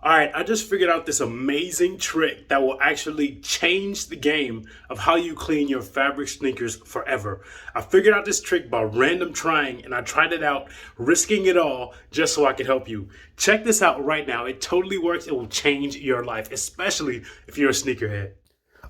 All right, I just figured out this amazing trick that will actually change the game of how you clean your fabric sneakers forever. I figured out this trick by random trying, and I tried it out, risking it all just so I could help you. Check this out right now. It totally works. It will change your life, especially if you're a sneakerhead.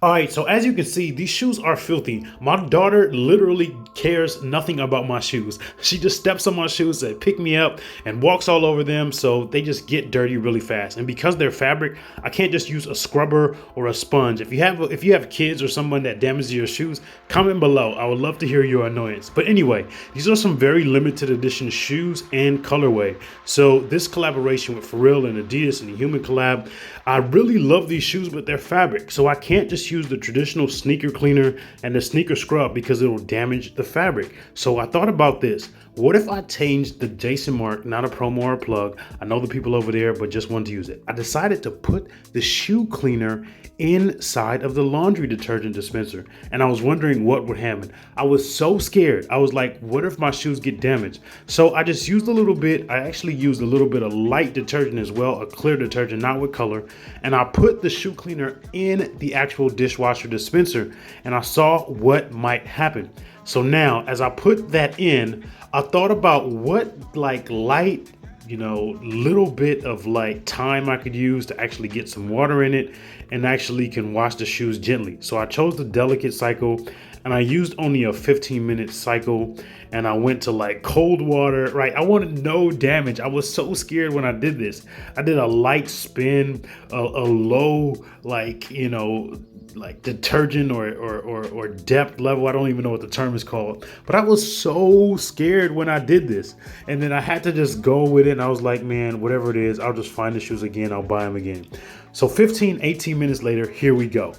All right, so as you can see, these shoes are filthy. My daughter literally cares nothing about my shoes. She just steps on my shoes, they pick me up, and walks all over them, so they just get dirty really fast. And because they're fabric, I can't just use a scrubber or a sponge. If you have kids or someone that damages your shoes, comment below. I would love to hear your annoyance. But anyway, these are some very limited edition shoes and colorway. So this collaboration with Pharrell and Adidas and the Human collab, I really love these shoes, but they're fabric, so I can't just use the traditional sneaker cleaner and the sneaker scrub because it will damage the fabric. So I thought about this. What if I changed the Jason mark, not a promo or a plug? I know the people over there, but just wanted to use it. I decided to put the shoe cleaner inside of the laundry detergent dispenser, and I was wondering what would happen. I was so scared. I was like, what if my shoes get damaged? So I just used a little bit. I actually used a little bit of light detergent as well, a clear detergent, not with color, and I put the shoe cleaner in the actual dishwasher dispenser, and I saw what might happen. So now, as I put that in, I thought about what light, little bit of time I could use to actually get some water in it and actually can wash the shoes gently. So I chose the delicate cycle, and I used only a 15-minute cycle, and I went to cold water, right? I wanted no damage. I was so scared when I did this. I did a light spin, a low, detergent or depth level. I don't even know what the term is called, but I was so scared when I did this. And then I had to just go with it. And I was like, man, whatever it is, I'll just find the shoes again. I'll buy them again. So 18 minutes later, here we go.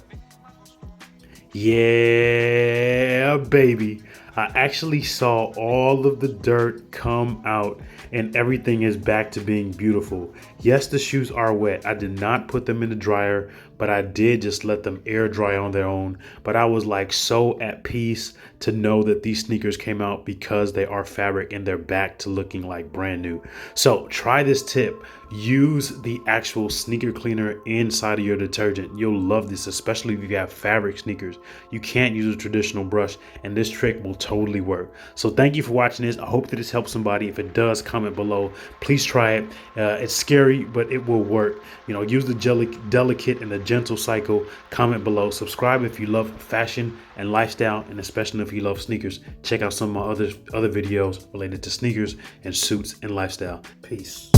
Yeah, baby. I actually saw all of the dirt come out and everything is back to being beautiful. Yes, the shoes are wet. I did not put them in the dryer, but I did just let them air dry on their own. But I was so at peace to know that these sneakers came out because they are fabric and they're back to looking like brand new. So try this tip. Use the actual sneaker cleaner inside of your detergent. You'll love this, especially if you have fabric sneakers. You can't use a traditional brush, and this trick will totally work. So thank you for watching this. I hope that this helps somebody. If it does, comment below. Please try it. It's scary, but it will work. Use the delicate and the gentle cycle. Comment below. Subscribe if you love fashion and lifestyle, and especially if you love sneakers. Check out some of my other videos related to sneakers and suits and lifestyle. Peace.